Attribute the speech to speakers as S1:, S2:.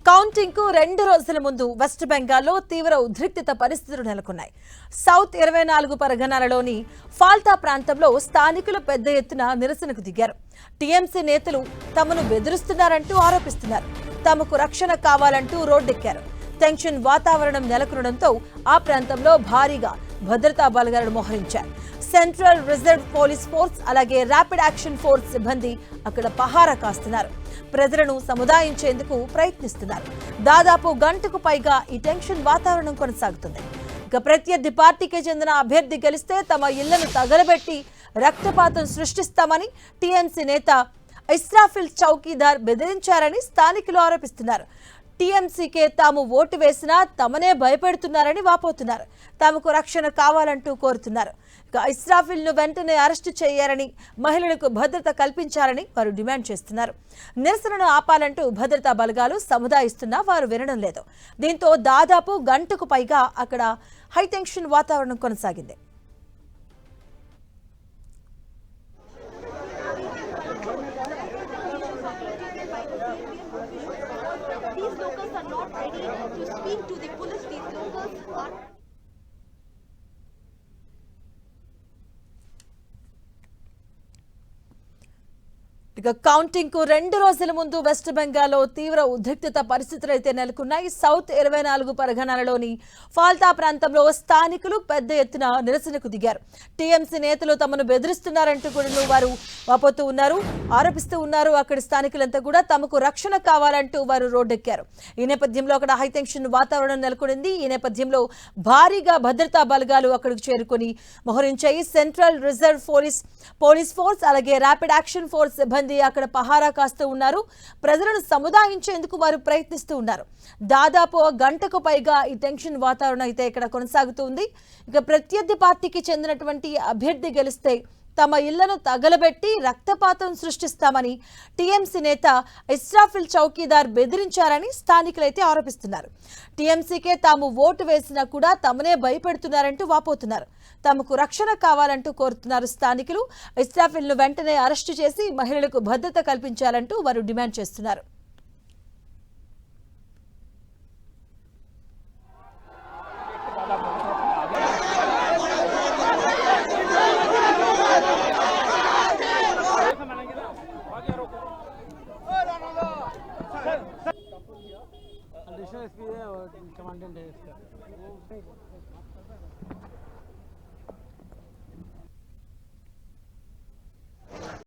S1: Counting కు 2 రోజుల ముందు వెస్ట్ బెంగాల్లో తీవ్ర ఉద్రిక్తత పరిస్థితులు నెలకొన్నాయి. సౌత్ 24 పరగణాలలోని ఫాల్తా ప్రాంతంలో స్థానికులు పెద్ద ఎత్తున నిరసనకు దిగారు. టీఎంసీ నేతలు తమను బెదిరిస్తున్నారంటూ ఆరోపిస్తున్నారు. తమకు రక్షణ కావాలంటూ రోడ్డెక్కారు. టెన్షన్ వాతావరణం నెలకొనడంతో ఆ ప్రాంతంలో భారీగా భద్రతా బలగాలను మోహరించారు. సెంట్రల్ రిజర్వ్ పోలీస్ ఫోర్స్ అలాగే ర్యాపిడ్ యాక్షన్ ఫోర్స్ సిబ్బంది అక్కడ పహారా కాస్తున్నారు. ప్రజలను సముదాయించేందుకు ప్రయత్నిస్తున్నారు. దాదాపు గంటకు పైగా ఈ టెన్షన్ వాతావరణం కొనసాగుతుంది. ఇక ప్రత్యర్థి పార్టీకి చెందిన అభ్యర్థి గెలిస్తే తమ ఇళ్లను తగలబెట్టి రక్తపాతం సృష్టిస్తామని టీఎంసీ నేత ఇస్రాఫిల్ చౌకీదార్ బెదిరించారని స్థానికులు ఆరోపిస్తున్నారు. టీఎంసీకే తాము ఓటు వేసినా తమనే భయపెడుతున్నారని వాపోతున్నారు. తమకు రక్షణ కావాలంటూ కోరుతున్నారు. ఇక ఇస్రాఫిల్ ను వెంటనే అరెస్టు చేయాలని, మహిళలకు భద్రత కల్పించాలని వారు డిమాండ్ చేస్తున్నారు. నిరసనను ఆపాలంటూ భద్రతా బలగాలు సముదాయిస్తున్నా వారు వినడం లేదు. దీంతో దాదాపు గంటకు పైగా అక్కడ హైటెన్షన్ వాతావరణం కొనసాగింది.
S2: These locals are not ready to speak to the police. These locals are
S1: ఇక కౌంటింగ్ కు 2 రోజుల ముందు వెస్ట్ బెంగాల్లో తీవ్ర ఉద్రిక్తత పరిస్థితులు అయితే నెలకొన్నాయి. సౌత్ 24 పరగణాలలోని ఫాల్తా ప్రాంతంలో స్థానికులు పెద్ద ఎత్తున నిరసనకు దిగారు. టీఎంసీ నేతలు తమను బెదిరిస్తున్నారంటూ కూడా వారు వాపోతూ ఉన్నారు, ఆరోపిస్తూ ఉన్నారు. అక్కడి స్థానికులంతా కూడా తమకు రక్షణ కావాలంటూ వారు రోడ్డెక్కారు. ఈ నేపథ్యంలో అక్కడ హైటెన్షన్ వాతావరణం నెలకొనింది. ఈ నేపథ్యంలో భారీగా భద్రతా బలగాలు అక్కడికి చేరుకొని మోహరించాయి. సెంట్రల్ రిజర్వ్ పోలీస్ ఫోర్స్ అలాగే ర్యాపిడ్ యాక్షన్ ఫోర్స్ సిబ్బంది అక్కడ పహారా కాస్తూ ఉన్నారు. ప్రజలను సముదాయించేందుకు వారు ప్రయత్నిస్తూ ఉన్నారు. దాదాపు గంటకు పైగా ఈ టెన్షన్ వాతావరణం అయితే ఇక్కడ కొనసాగుతుంది. ఇక ప్రత్యర్థి పార్టీకి చెందినటువంటి అభ్యర్థి గెలిస్తే తమ ఇళ్లను తగలబెట్టి రక్తపాతం సృష్టిస్తామని టీఎంసీ నేత ఇస్రాఫిల్ చౌకీదార్ బెదిరించారని స్థానికులైతే ఆరోపిస్తున్నారు. టీఎంసీకే తాము ఓటు వేసినా కూడా తమనే భయపెడుతున్నారంటూ వాపోతున్నారు. తమకు రక్షణ కావాలంటూ కోరుతున్నారు స్థానికులు. ఇస్రాఫిల్ ను వెంటనే అరెస్టు చేసి మహిళలకు భద్రత కల్పించాలంటూ వారు డిమాండ్ చేస్తున్నారు.
S3: एडिशनल एसपी है और कमांडेंट है इसका।